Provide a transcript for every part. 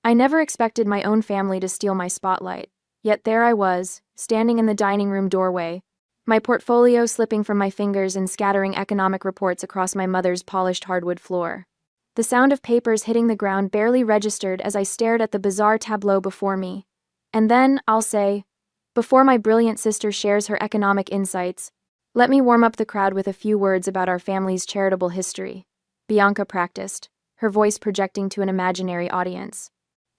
I never expected my own family to steal my spotlight, yet there I was, standing in the dining room doorway, my portfolio slipping from my fingers and scattering economic reports across my mother's polished hardwood floor. The sound of papers hitting the ground barely registered as I stared at the bizarre tableau before me. And then, I'll say, before my brilliant sister shares her economic insights, let me warm up the crowd with a few words about our family's charitable history. Bianca practiced, her voice projecting to an imaginary audience.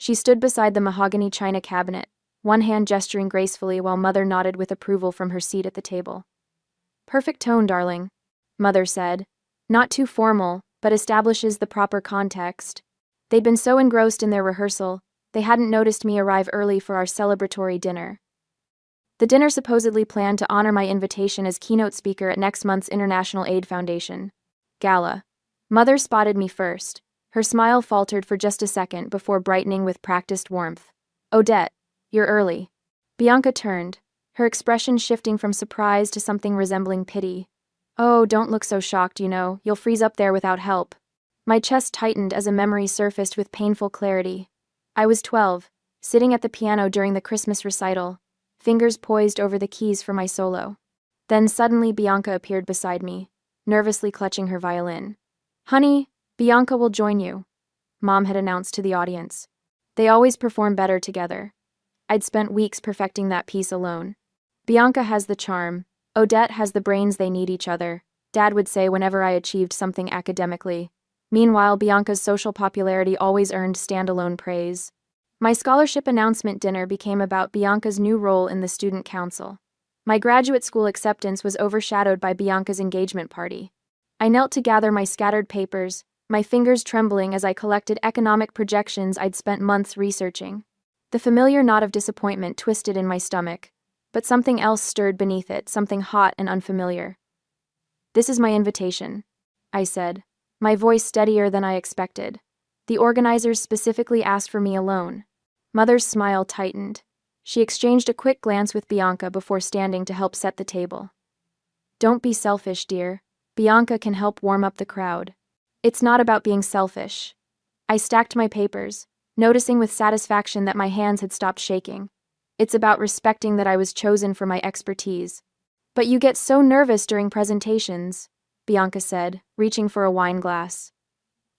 She stood beside the mahogany china cabinet, one hand gesturing gracefully while Mother nodded with approval from her seat at the table. "Perfect tone, darling," Mother said. "Not too formal, but establishes the proper context." They'd been so engrossed in their rehearsal, they hadn't noticed me arrive early for our celebratory dinner. The dinner supposedly planned to honor my invitation as keynote speaker at next month's International Aid Foundation Gala. Mother spotted me first. Her smile faltered for just a second before brightening with practiced warmth. "Odette, you're early." Bianca turned, her expression shifting from surprise to something resembling pity. "Oh, don't look so shocked, you'll freeze up there without help." My chest tightened as a memory surfaced with painful clarity. I was 12, sitting at the piano during the Christmas recital, fingers poised over the keys for my solo. Then suddenly Bianca appeared beside me, nervously clutching her violin. "Honey, Bianca will join you," Mom had announced to the audience. They always perform better together. I'd spent weeks perfecting that piece alone. Bianca has the charm, Odette has the brains, they need each other, Dad would say whenever I achieved something academically. Meanwhile, Bianca's social popularity always earned standalone praise. My scholarship announcement dinner became about Bianca's new role in the student council. My graduate school acceptance was overshadowed by Bianca's engagement party. I knelt to gather my scattered papers, my fingers trembling as I collected economic projections I'd spent months researching. The familiar knot of disappointment twisted in my stomach, but something else stirred beneath it, something hot and unfamiliar. "This is my invitation," I said, my voice steadier than I expected. "The organizers specifically asked for me alone." Mother's smile tightened. She exchanged a quick glance with Bianca before standing to help set the table. "Don't be selfish, dear. Bianca can help warm up the crowd." "It's not about being selfish." I stacked my papers, noticing with satisfaction that my hands had stopped shaking. "It's about respecting that I was chosen for my expertise." "But you get so nervous during presentations," Bianca said, reaching for a wine glass.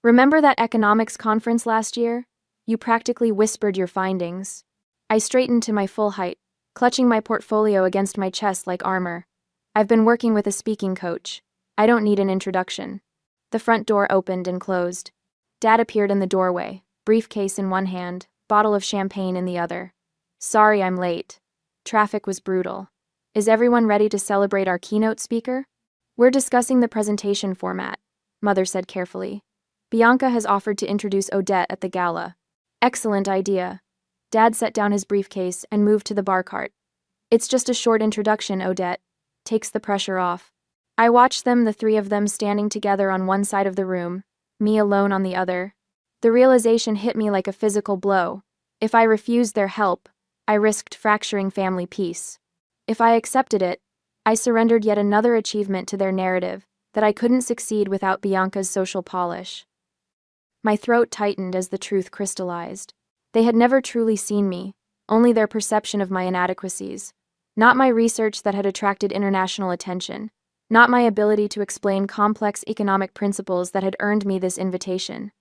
"Remember that economics conference last year? You practically whispered your findings." I straightened to my full height, clutching my portfolio against my chest like armor. "I've been working with a speaking coach. I don't need an introduction." The front door opened and closed. Dad appeared in the doorway, briefcase in one hand, bottle of champagne in the other. "Sorry I'm late. Traffic was brutal. Is everyone ready to celebrate our keynote speaker?" "We're discussing the presentation format," Mother said carefully. "Bianca has offered to introduce Odette at the gala." "Excellent idea." Dad set down his briefcase and moved to the bar cart. "It's just a short introduction, Odette. Takes the pressure off." I watched them, the three of them standing together on one side of the room, me alone on the other. The realization hit me like a physical blow. If I refused their help, I risked fracturing family peace. If I accepted it, I surrendered yet another achievement to their narrative, that I couldn't succeed without Bianca's social polish. My throat tightened as the truth crystallized. They had never truly seen me, only their perception of my inadequacies. Not my research that had attracted international attention. Not my ability to explain complex economic principles that had earned me this invitation.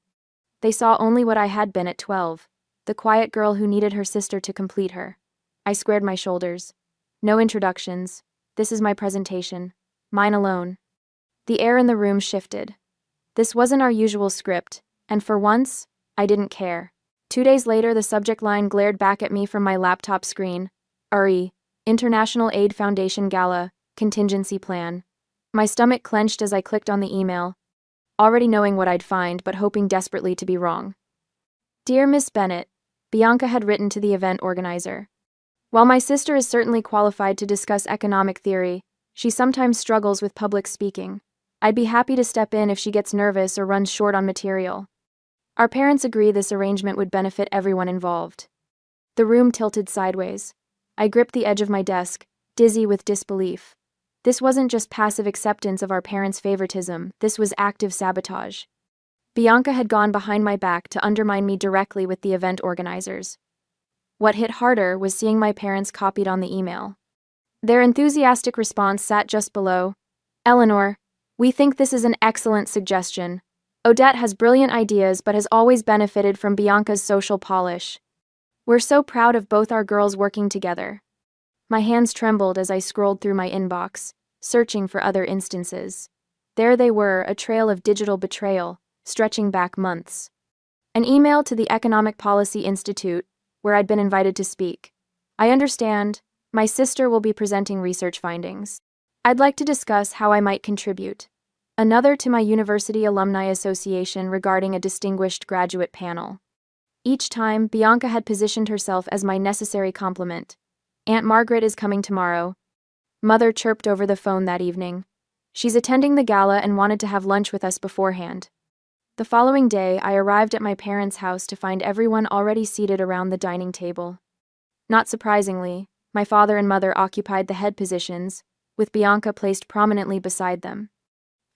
They saw only what I had been at 12, the quiet girl who needed her sister to complete her. I squared my shoulders. "No introductions. This is my presentation. Mine alone." The air in the room shifted. This wasn't our usual script, and for once, I didn't care. 2 days later, the subject line glared back at me from my laptop screen. URI, International Aid Foundation Gala, Contingency Plan. My stomach clenched as I clicked on the email, already knowing what I'd find but hoping desperately to be wrong. "Dear Miss Bennett," Bianca had written to the event organizer. "While my sister is certainly qualified to discuss economic theory, she sometimes struggles with public speaking. I'd be happy to step in if she gets nervous or runs short on material. Our parents agree this arrangement would benefit everyone involved." The room tilted sideways. I gripped the edge of my desk, dizzy with disbelief. This wasn't just passive acceptance of our parents' favoritism, this was active sabotage. Bianca had gone behind my back to undermine me directly with the event organizers. What hit harder was seeing my parents copied on the email. Their enthusiastic response sat just below. "Eleanor, we think this is an excellent suggestion. Odette has brilliant ideas but has always benefited from Bianca's social polish. We're so proud of both our girls working together." My hands trembled as I scrolled through my inbox, searching for other instances. There they were, a trail of digital betrayal, stretching back months. An email to the Economic Policy Institute, where I'd been invited to speak. "I understand. My sister will be presenting research findings. I'd like to discuss how I might contribute." Another to my University Alumni Association regarding a distinguished graduate panel. Each time, Bianca had positioned herself as my necessary complement. "Aunt Margaret is coming tomorrow." Mother chirped over the phone that evening. "She's attending the gala and wanted to have lunch with us beforehand." The following day, I arrived at my parents' house to find everyone already seated around the dining table. Not surprisingly, my father and mother occupied the head positions, with Bianca placed prominently beside them.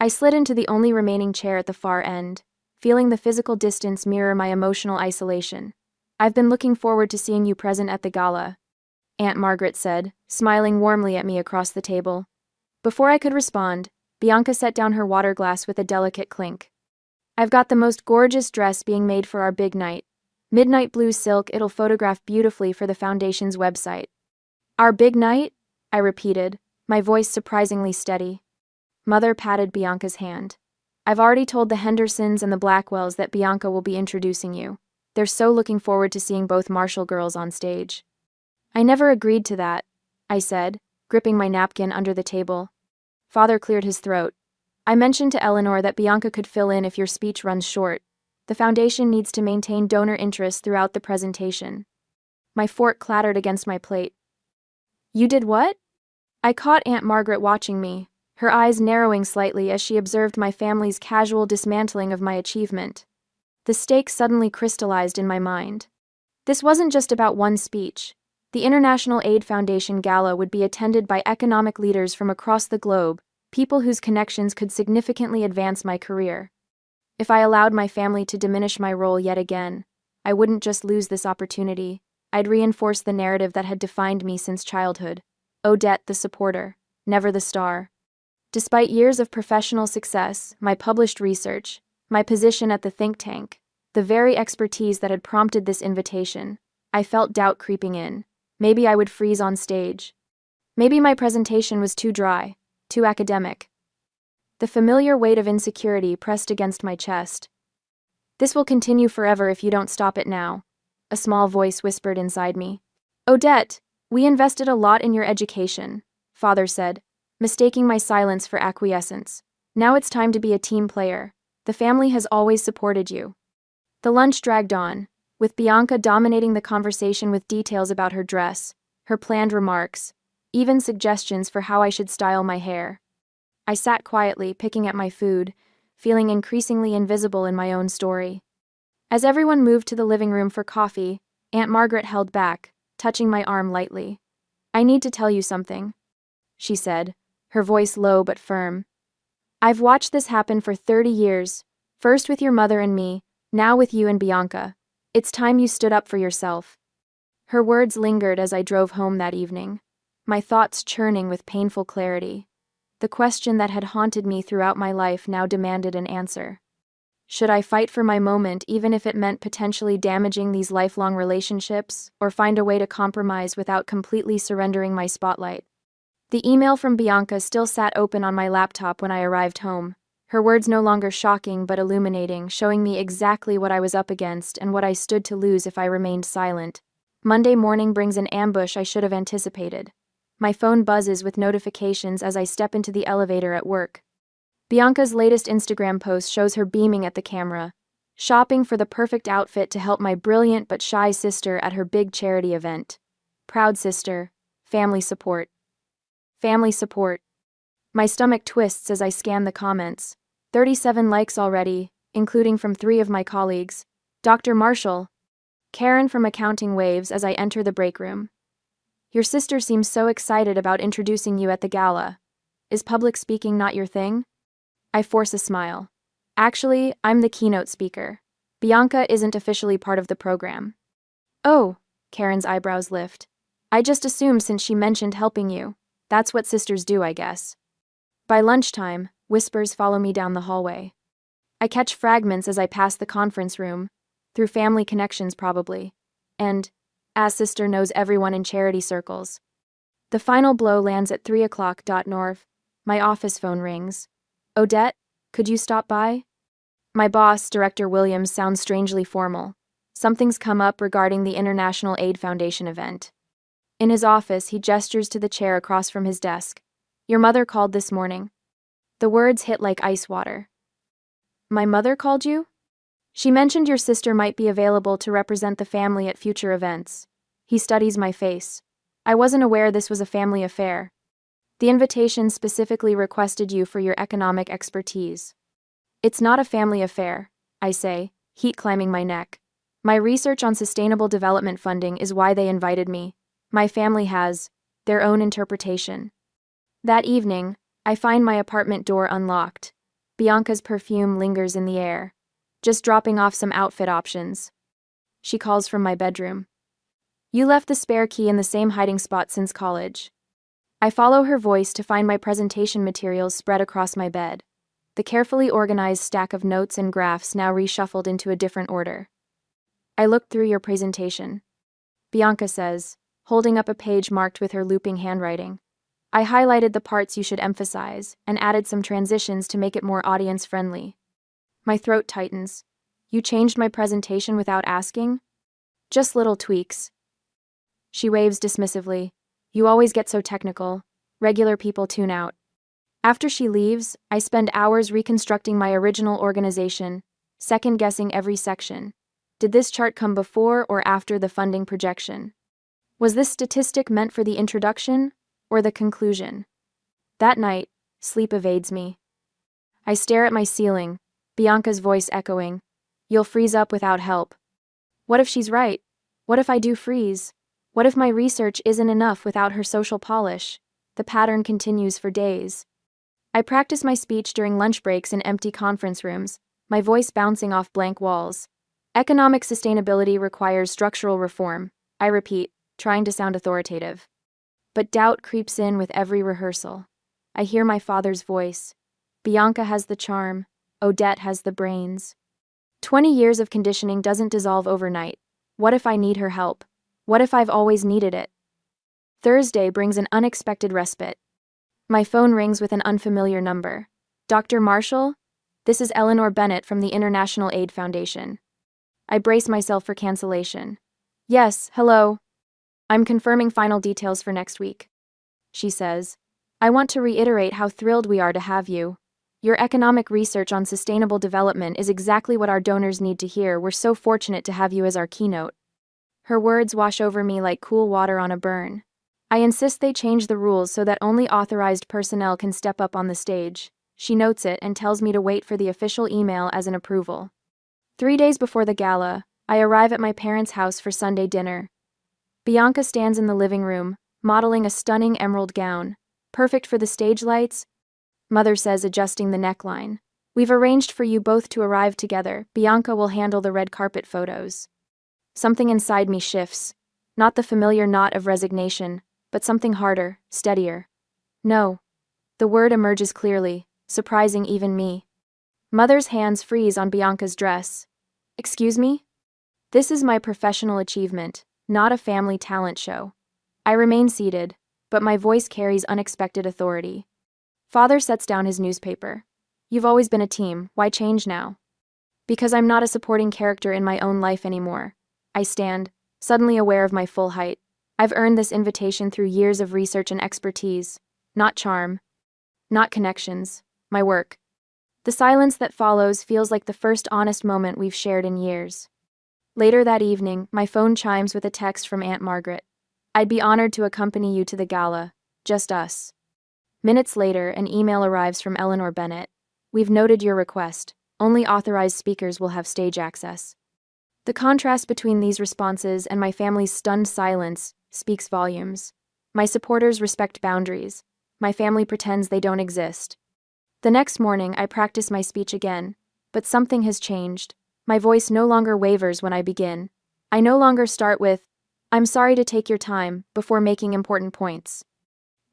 I slid into the only remaining chair at the far end, feeling the physical distance mirror my emotional isolation. "I've been looking forward to seeing you present at the gala," Aunt Margaret said, smiling warmly at me across the table. Before I could respond, Bianca set down her water glass with a delicate clink. "I've got the most gorgeous dress being made for our big night. Midnight blue silk, it'll photograph beautifully for the foundation's website." "Our big night?" I repeated, my voice surprisingly steady. Mother patted Bianca's hand. "I've already told the Hendersons and the Blackwells that Bianca will be introducing you. They're so looking forward to seeing both Marshall girls on stage." "I never agreed to that," I said, gripping my napkin under the table. Father cleared his throat. "I mentioned to Eleanor that Bianca could fill in if your speech runs short. The foundation needs to maintain donor interest throughout the presentation." My fork clattered against my plate. "You did what?" I caught Aunt Margaret watching me, her eyes narrowing slightly as she observed my family's casual dismantling of my achievement. The stakes suddenly crystallized in my mind. This wasn't just about one speech. The International Aid Foundation Gala would be attended by economic leaders from across the globe, people whose connections could significantly advance my career. If I allowed my family to diminish my role yet again, I wouldn't just lose this opportunity, I'd reinforce the narrative that had defined me since childhood. Odette the supporter, never the star. Despite years of professional success, my published research, my position at the think tank, the very expertise that had prompted this invitation, I felt doubt creeping in. Maybe I would freeze on stage. Maybe my presentation was too dry, too academic. The familiar weight of insecurity pressed against my chest. "This will continue forever if you don't stop it now," a small voice whispered inside me. "Odette, we invested a lot in your education," Father said, mistaking my silence for acquiescence. "Now it's time to be a team player. The family has always supported you." The lunch dragged on, with Bianca dominating the conversation with details about her dress, her planned remarks, even suggestions for how I should style my hair. I sat quietly, picking at my food, feeling increasingly invisible in my own story. As everyone moved to the living room for coffee, Aunt Margaret held back, touching my arm lightly. "I need to tell you something," she said, her voice low but firm. "I've watched this happen for 30 years, first with your mother and me, now with you and Bianca. It's time you stood up for yourself." Her words lingered as I drove home that evening, my thoughts churning with painful clarity. The question that had haunted me throughout my life now demanded an answer. Should I fight for my moment even if it meant potentially damaging these lifelong relationships, or find a way to compromise without completely surrendering my spotlight? The email from Bianca still sat open on my laptop when I arrived home, her words no longer shocking but illuminating, showing me exactly what I was up against and what I stood to lose if I remained silent. Monday morning brings an ambush I should have anticipated. My phone buzzes with notifications as I step into the elevator at work. Bianca's latest Instagram post shows her beaming at the camera, shopping for the perfect outfit to help my brilliant but shy sister at her big charity event. Proud sister, family support. Family support. My stomach twists as I scan the comments. 37 likes already, including from 3 of my colleagues. Dr. Marshall. Karen from accounting waves as I enter the break room. "Your sister seems so excited about introducing you at the gala. Is public speaking not your thing?" I force a smile. Actually, I'm the keynote speaker. Bianca isn't officially part of the program. Oh, Karen's eyebrows lift. I just assumed since she mentioned helping you. That's what sisters do, I guess. By lunchtime, whispers follow me down the hallway. I catch fragments as I pass the conference room, through family connections probably, and, as sister knows everyone in charity circles. The final blow lands at 3 o'clock. North. My office phone rings. Odette, could you stop by? My boss, Director Williams, sounds strangely formal. Something's come up regarding the International Aid Foundation event. In his office, he gestures to the chair across from his desk. Your mother called this morning. The words hit like ice water. My mother called you? She mentioned your sister might be available to represent the family at future events. He studies my face. I wasn't aware this was a family affair. The invitation specifically requested you for your economic expertise. It's not a family affair, I say, heat climbing my neck. My research on sustainable development funding is why they invited me. My family has their own interpretation. That evening, I find my apartment door unlocked. Bianca's perfume lingers in the air. Just dropping off some outfit options. She calls from my bedroom. You left the spare key in the same hiding spot since college. I follow her voice to find my presentation materials spread across my bed. The carefully organized stack of notes and graphs now reshuffled into a different order. I looked through your presentation. Bianca says, holding up a page marked with her looping handwriting. I highlighted the parts you should emphasize and added some transitions to make it more audience-friendly. My throat tightens. You changed my presentation without asking? Just little tweaks. She waves dismissively. You always get so technical. Regular people tune out. After she leaves, I spend hours reconstructing my original organization, second-guessing every section. Did this chart come before or after the funding projection? Was this statistic meant for the introduction or the conclusion? That night, sleep evades me. I stare at my ceiling, Bianca's voice echoing. You'll freeze up without help. What if she's right? What if I do freeze? What if my research isn't enough without her social polish? The pattern continues for days. I practice my speech during lunch breaks in empty conference rooms, my voice bouncing off blank walls. Economic sustainability requires structural reform, I repeat, trying to sound authoritative. But doubt creeps in with every rehearsal. I hear my father's voice. Bianca has the charm, Odette has the brains. 20 years of conditioning doesn't dissolve overnight. What if I need her help? What if I've always needed it? Thursday brings an unexpected respite. My phone rings with an unfamiliar number. Dr. Marshall? This is Eleanor Bennett from the International Aid Foundation. I brace myself for cancellation. Yes, hello. I'm confirming final details for next week. She says, I want to reiterate how thrilled we are to have you. Your economic research on sustainable development is exactly what our donors need to hear. We're so fortunate to have you as our keynote. Her words wash over me like cool water on a burn. I insist they change the rules so that only authorized personnel can step up on the stage. She notes it and tells me to wait for the official email as an approval. 3 days before the gala, I arrive at my parents' house for Sunday dinner. Bianca stands in the living room, modeling a stunning emerald gown. Perfect for the stage lights? Mother says, adjusting the neckline. We've arranged for you both to arrive together. Bianca will handle the red carpet photos. Something inside me shifts. Not the familiar knot of resignation, but something harder, steadier. No. The word emerges clearly, surprising even me. Mother's hands freeze on Bianca's dress. Excuse me? This is my professional achievement, not a family talent show. I remain seated, but my voice carries unexpected authority. Father sets down his newspaper. You've always been a team, why change now? Because I'm not a supporting character in my own life anymore. I stand, suddenly aware of my full height. I've earned this invitation through years of research and expertise, not charm, not connections, my work. The silence that follows feels like the first honest moment we've shared in years. Later that evening, my phone chimes with a text from Aunt Margaret. I'd be honored to accompany you to the gala, just us. Minutes later, an email arrives from Eleanor Bennett. We've noted your request. Only authorized speakers will have stage access. The contrast between these responses and my family's stunned silence speaks volumes. My supporters respect boundaries. My family pretends they don't exist. The next morning, I practice my speech again. But something has changed. My voice no longer wavers when I begin. I no longer start with, "I'm sorry to take your time," before making important points.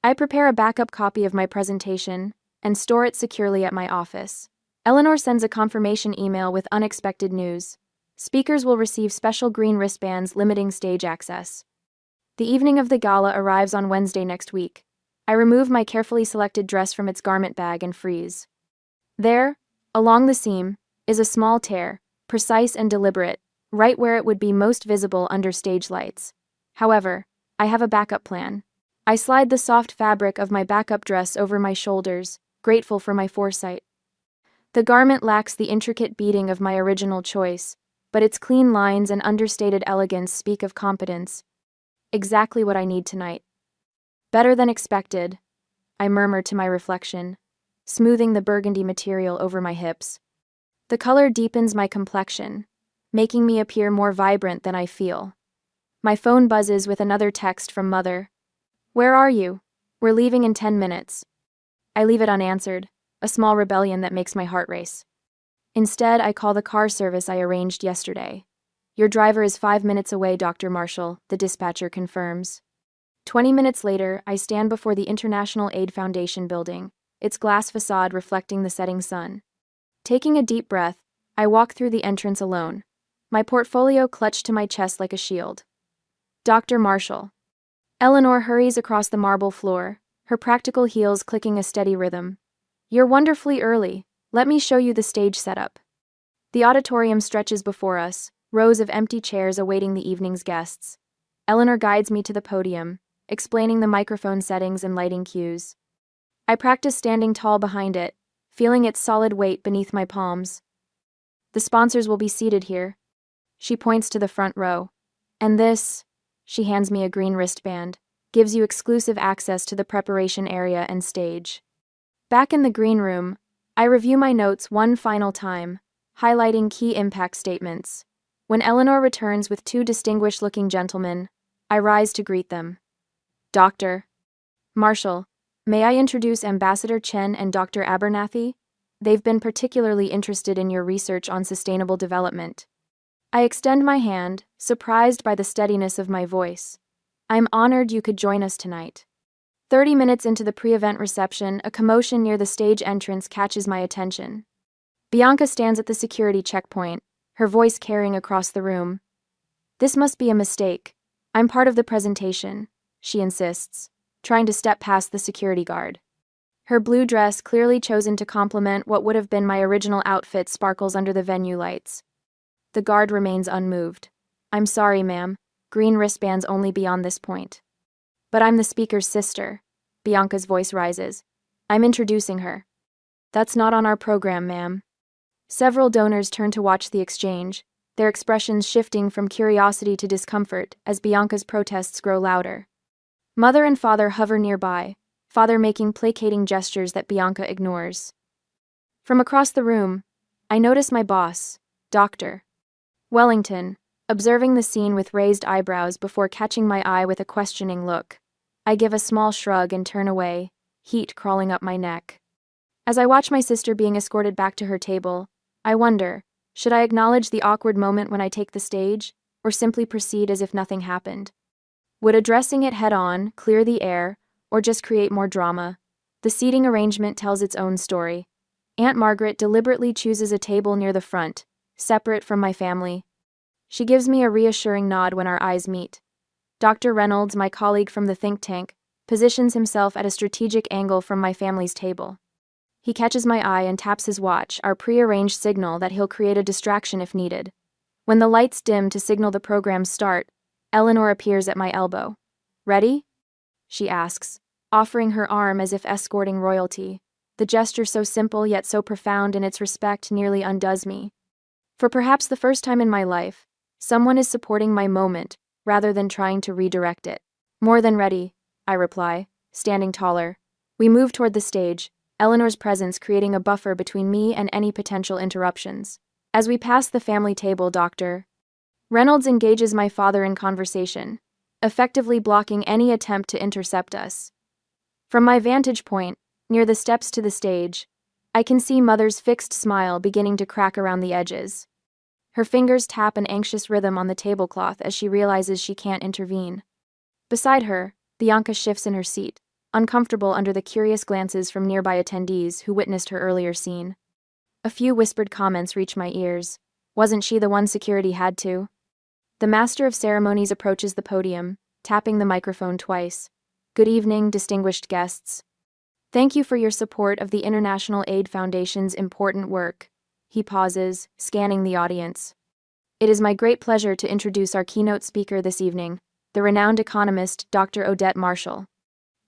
I prepare a backup copy of my presentation and store it securely at my office. Eleanor sends a confirmation email with unexpected news. Speakers will receive special green wristbands limiting stage access. The evening of the gala arrives on Wednesday next week. I remove my carefully selected dress from its garment bag and freeze. There, along the seam, is a small tear, precise and deliberate, right where it would be most visible under stage lights. However, I have a backup plan. I slide the soft fabric of my backup dress over my shoulders, grateful for my foresight. The garment lacks the intricate beading of my original choice, but its clean lines and understated elegance speak of competence. Exactly what I need tonight. Better than expected, I murmur to my reflection, smoothing the burgundy material over my hips. The color deepens my complexion, making me appear more vibrant than I feel. My phone buzzes with another text from Mother. "Where are you? We're leaving in 10 minutes. I leave it unanswered, a small rebellion that makes my heart race. Instead, I call the car service I arranged yesterday. "Your driver is 5 minutes away, Dr. Marshall," the dispatcher confirms. 20 minutes later, I stand before the International Aid Foundation building, its glass facade reflecting the setting sun. Taking a deep breath, I walk through the entrance alone, my portfolio clutched to my chest like a shield. "Dr. Marshall." Eleanor hurries across the marble floor, her practical heels clicking a steady rhythm. "You're wonderfully early. Let me show you the stage setup." The auditorium stretches before us, rows of empty chairs awaiting the evening's guests. Eleanor guides me to the podium, explaining the microphone settings and lighting cues. I practice standing tall behind it, feeling its solid weight beneath my palms. "The sponsors will be seated here." She points to the front row. "And this," she hands me a green wristband, "gives you exclusive access to the preparation area and stage." Back in the green room, I review my notes one final time, highlighting key impact statements. When Eleanor returns with two distinguished-looking gentlemen, I rise to greet them. "Dr. Marshall, may I introduce Ambassador Chen and Dr. Abernathy? They've been particularly interested in your research on sustainable development." I extend my hand, surprised by the steadiness of my voice. "I'm honored you could join us tonight." 30 minutes into the pre-event reception, a commotion near the stage entrance catches my attention. Bianca stands at the security checkpoint, her voice carrying across the room. "This must be a mistake. I'm part of the presentation," she insists, trying to step past the security guard. Her blue dress, clearly chosen to complement what would have been my original outfit, sparkles under the venue lights. The guard remains unmoved. "I'm sorry, ma'am. Green wristbands only beyond this point." "But I'm the speaker's sister." Bianca's voice rises. "I'm introducing her." "That's not on our program, ma'am." Several donors turn to watch the exchange, their expressions shifting from curiosity to discomfort as Bianca's protests grow louder. Mother and father hover nearby, father making placating gestures that Bianca ignores. From across the room, I notice my boss, Dr. Wellington, observing the scene with raised eyebrows before catching my eye with a questioning look. I give a small shrug and turn away, heat crawling up my neck. As I watch my sister being escorted back to her table, I wonder, should I acknowledge the awkward moment when I take the stage, or simply proceed as if nothing happened? Would addressing it head-on clear the air, or just create more drama? The seating arrangement tells its own story. Aunt Margaret deliberately chooses a table near the front, separate from my family. She gives me a reassuring nod when our eyes meet. Dr. Reynolds, my colleague from the think tank, positions himself at a strategic angle from my family's table. He catches my eye and taps his watch, our pre-arranged signal that he'll create a distraction if needed. When the lights dim to signal the program's start, Eleanor appears at my elbow. "Ready?" she asks, offering her arm as if escorting royalty. The gesture, so simple yet so profound in its respect, nearly undoes me. For perhaps the first time in my life, someone is supporting my moment rather than trying to redirect it. "More than ready," I reply, standing taller. We move toward the stage, Eleanor's presence creating a buffer between me and any potential interruptions. As we pass the family table, Dr. Reynolds engages my father in conversation, effectively blocking any attempt to intercept us. From my vantage point, near the steps to the stage, I can see Mother's fixed smile beginning to crack around the edges. Her fingers tap an anxious rhythm on the tablecloth as she realizes she can't intervene. Beside her, Bianca shifts in her seat, uncomfortable under the curious glances from nearby attendees who witnessed her earlier scene. A few whispered comments reach my ears. Wasn't she the one security had to? The master of ceremonies approaches the podium, tapping the microphone twice. Good evening, distinguished guests. Thank you for your support of the International Aid Foundation's important work. He pauses, scanning the audience. It is my great pleasure to introduce our keynote speaker this evening, the renowned economist, Dr. Odette Marshall.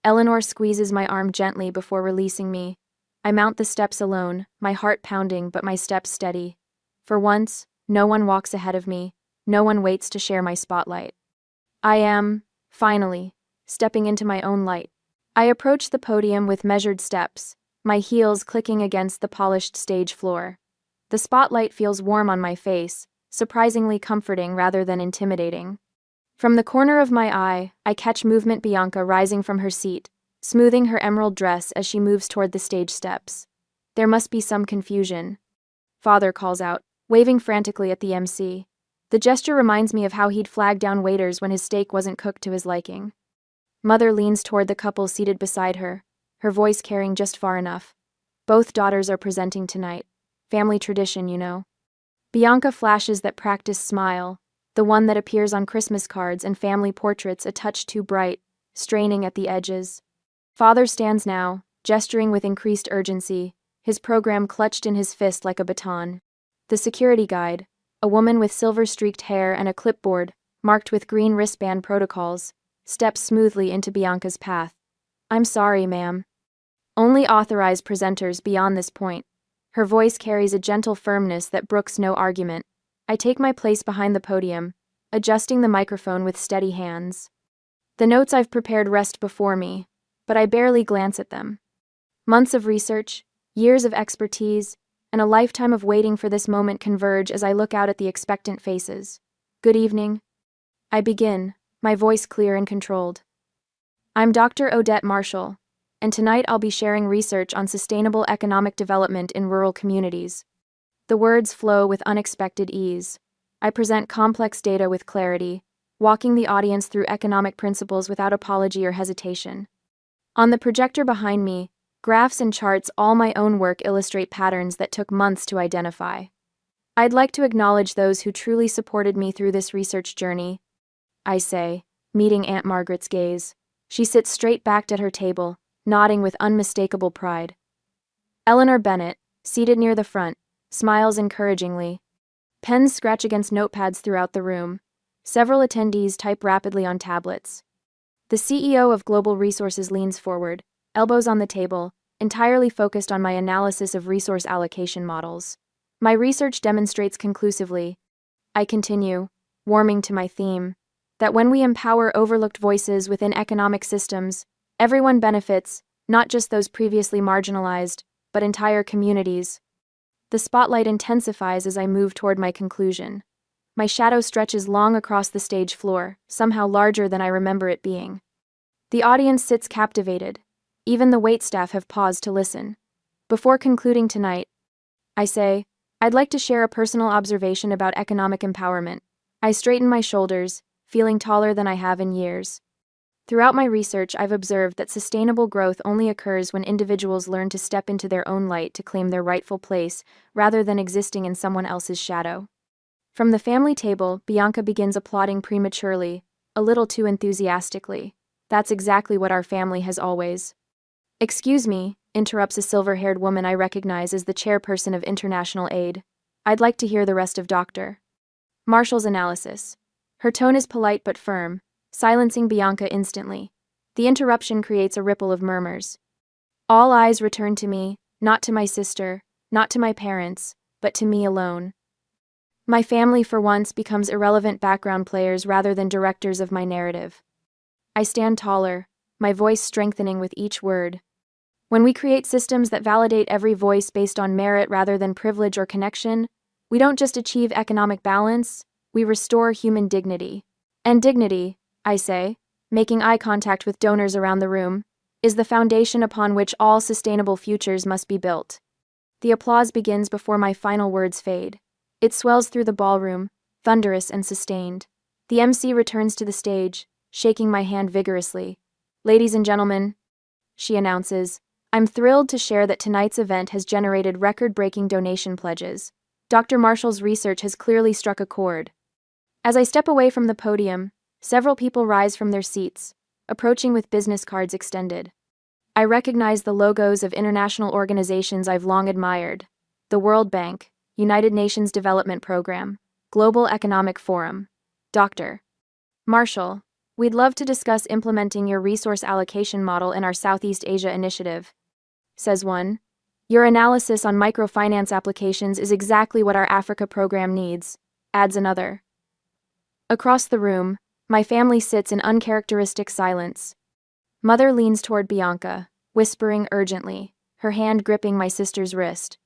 Eleanor squeezes my arm gently before releasing me. I mount the steps alone, my heart pounding but my steps steady. For once, no one walks ahead of me, no one waits to share my spotlight. I am, finally, stepping into my own light. I approach the podium with measured steps, my heels clicking against the polished stage floor. The spotlight feels warm on my face, surprisingly comforting rather than intimidating. From the corner of my eye, I catch movement Bianca rising from her seat, smoothing her emerald dress as she moves toward the stage steps. There must be some confusion. Father calls out, waving frantically at the MC. The gesture reminds me of how he'd flag down waiters when his steak wasn't cooked to his liking. Mother leans toward the couple seated beside her, her voice carrying just far enough. Both daughters are presenting tonight. Family tradition, you know. Bianca flashes that practiced smile, the one that appears on Christmas cards and family portraits a touch too bright, straining at the edges. Father stands now, gesturing with increased urgency, his program clutched in his fist like a baton. The security guide, a woman with silver-streaked hair and a clipboard, marked with green wristband protocols, steps smoothly into Bianca's path. I'm sorry, ma'am. Only authorized presenters beyond this point. Her voice carries a gentle firmness that brooks no argument. I take my place behind the podium, adjusting the microphone with steady hands. The notes I've prepared rest before me, but I barely glance at them. Months of research, years of expertise, and a lifetime of waiting for this moment converge as I look out at the expectant faces. Good evening. I begin, my voice clear and controlled. I'm Dr. Odette Marshall, and tonight I'll be sharing research on sustainable economic development in rural communities. The words flow with unexpected ease. I present complex data with clarity, walking the audience through economic principles without apology or hesitation. On the projector behind me, graphs and charts, all my own work, illustrate patterns that took months to identify. I'd like to acknowledge those who truly supported me through this research journey, I say, meeting Aunt Margaret's gaze. She sits straight-backed at her table, nodding with unmistakable pride. Eleanor Bennett, seated near the front, smiles encouragingly. Pens scratch against notepads throughout the room. Several attendees type rapidly on tablets. The CEO of Global Resources leans forward, elbows on the table, entirely focused on my analysis of resource allocation models. My research demonstrates conclusively, I continue, warming to my theme, that when we empower overlooked voices within economic systems, everyone benefits, not just those previously marginalized, but entire communities. The spotlight intensifies as I move toward my conclusion. My shadow stretches long across the stage floor, somehow larger than I remember it being. The audience sits captivated. Even the waitstaff have paused to listen. Before concluding tonight, I say, I'd like to share a personal observation about economic empowerment. I straighten my shoulders, feeling taller than I have in years. Throughout my research, I've observed that sustainable growth only occurs when individuals learn to step into their own light to claim their rightful place, rather than existing in someone else's shadow. From the family table, Bianca begins applauding prematurely, a little too enthusiastically. That's exactly what our family has always. Excuse me, interrupts a silver-haired woman I recognize as the chairperson of International Aid. I'd like to hear the rest of Dr. Marshall's analysis. Her tone is polite but firm, silencing Bianca instantly. The interruption creates a ripple of murmurs. All eyes return to me, not to my sister, not to my parents, but to me alone. My family for once becomes irrelevant background players rather than directors of my narrative. I stand taller, my voice strengthening with each word. When we create systems that validate every voice based on merit rather than privilege or connection, we don't just achieve economic balance, we restore human dignity. And dignity, I say, making eye contact with donors around the room, is the foundation upon which all sustainable futures must be built. The applause begins before my final words fade. It swells through the ballroom, thunderous and sustained. The MC returns to the stage, shaking my hand vigorously. "Ladies and gentlemen," she announces, "I'm thrilled to share that tonight's event has generated record-breaking donation pledges. Dr. Marshall's research has clearly struck a chord." As I step away from the podium, several people rise from their seats, approaching with business cards extended. I recognize the logos of international organizations I've long admired: the World Bank, United Nations Development Program, Global Economic Forum. "Dr. Marshall, we'd love to discuss implementing your resource allocation model in our Southeast Asia initiative," says one. "Your analysis on microfinance applications is exactly what our Africa program needs," adds another. Across the room, my family sits in uncharacteristic silence. Mother leans toward Bianca, whispering urgently, her hand gripping my sister's wrist.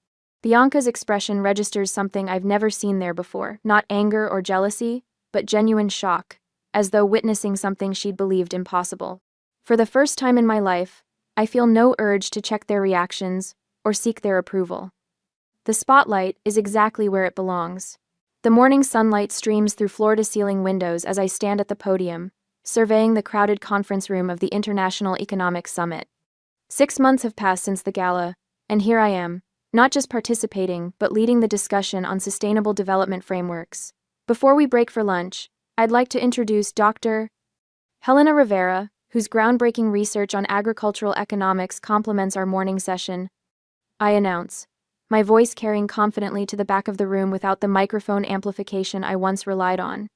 Bianca's expression registers something I've never seen there before, not anger or jealousy, but genuine shock, as though witnessing something she'd believed impossible. For the first time in my life, I feel no urge to check their reactions or seek their approval. The spotlight is exactly where it belongs. The morning sunlight streams through floor-to-ceiling windows as I stand at the podium, surveying the crowded conference room of the International Economic Summit. 6 months have passed since the gala, and here I am, not just participating, but leading the discussion on sustainable development frameworks. Before we break for lunch, I'd like to introduce Dr. Helena Rivera, whose groundbreaking research on agricultural economics complements our morning session, I announce, my voice carrying confidently to the back of the room without the microphone amplification I once relied on.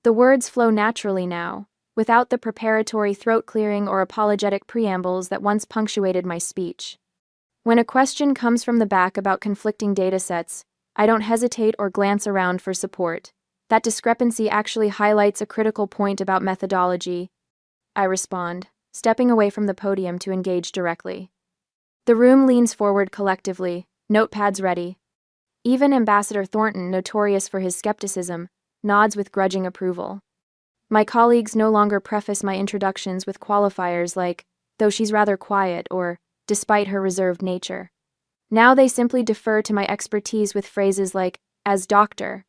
The words flow naturally now, without the preparatory throat-clearing or apologetic preambles that once punctuated my speech. When a question comes from the back about conflicting datasets, I don't hesitate or glance around for support. That discrepancy actually highlights a critical point about methodology, I respond, stepping away from the podium to engage directly. The room leans forward collectively, notepads ready. Even Ambassador Thornton, notorious for his skepticism, nods with grudging approval. My colleagues no longer preface my introductions with qualifiers like, "though she's rather quiet," or "despite her reserved nature." Now they simply defer to my expertise with phrases like, "as Dr.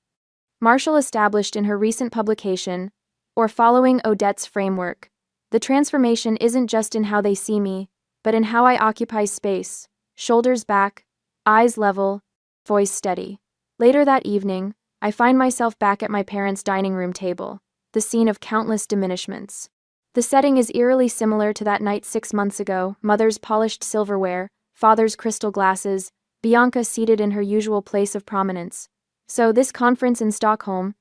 Marshall established in her recent publication," or following Odette's framework. The transformation isn't just in how they see me, but in how I occupy space, shoulders back, eyes level, voice steady. Later that evening, I find myself back at my parents' dining room table, the scene of countless diminishments. The setting is eerily similar to that night 6 months ago: mother's polished silverware, father's crystal glasses, Bianca seated in her usual place of prominence. "So this conference in Stockholm,"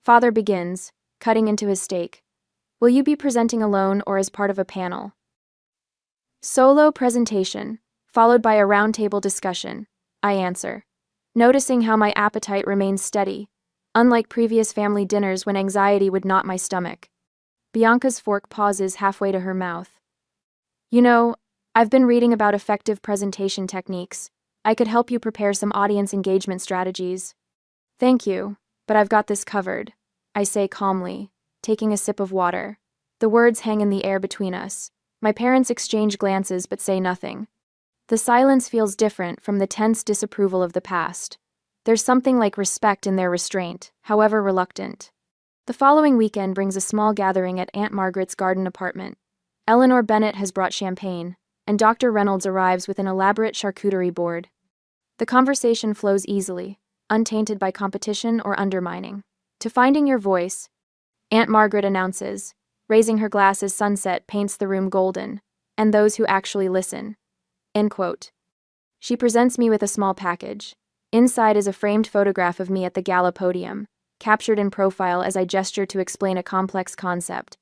father begins, cutting into his steak. "Will you be presenting alone or as part of a panel?" "Solo presentation, followed by a roundtable discussion," I answer, noticing how my appetite remains steady, unlike previous family dinners when anxiety would knot my stomach. Bianca's fork pauses halfway to her mouth. "You know, I've been reading about effective presentation techniques. I could help you prepare some audience engagement strategies." "Thank you, but I've got this covered," I say calmly, taking a sip of water. The words hang in the air between us. My parents exchange glances but say nothing. The silence feels different from the tense disapproval of the past. There's something like respect in their restraint, however reluctant. The following weekend brings a small gathering at Aunt Margaret's garden apartment. Eleanor Bennett has brought champagne, and Dr. Reynolds arrives with an elaborate charcuterie board. The conversation flows easily, untainted by competition or undermining. "To finding your voice," Aunt Margaret announces, raising her glass as sunset paints the room golden, "and those who actually listen." End quote. She presents me with a small package. Inside is a framed photograph of me at the gala podium, captured in profile as I gesture to explain a complex concept.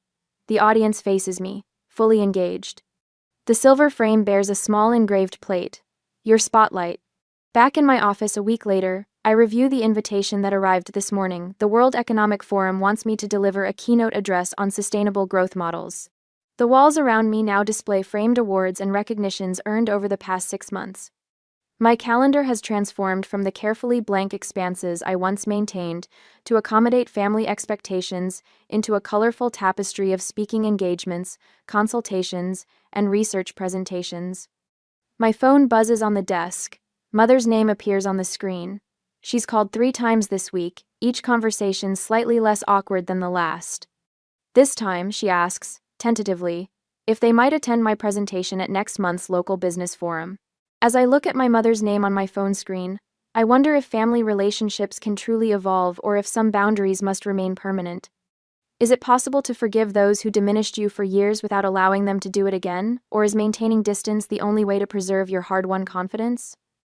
The audience faces me, fully engaged. The silver frame bears a small engraved plate, "Your Spotlight." Back in my office a week later, I review the invitation that arrived this morning. The World Economic Forum wants me to deliver a keynote address on sustainable growth models. The walls around me now display framed awards and recognitions earned over the past 6 months. My calendar has transformed from the carefully blank expanses I once maintained to accommodate family expectations into a colorful tapestry of speaking engagements, consultations, and research presentations. My phone buzzes on the desk, Mother's name appears on the screen. She's called 3 times this week, each conversation slightly less awkward than the last. This time, she asks, tentatively, if they might attend my presentation at next month's local business forum. As I look at my mother's name on my phone screen, I wonder if family relationships can truly evolve or if some boundaries must remain permanent. Is it possible to forgive those who diminished you for years without allowing them to do it again, or is maintaining distance the only way to preserve your hard-won confidence?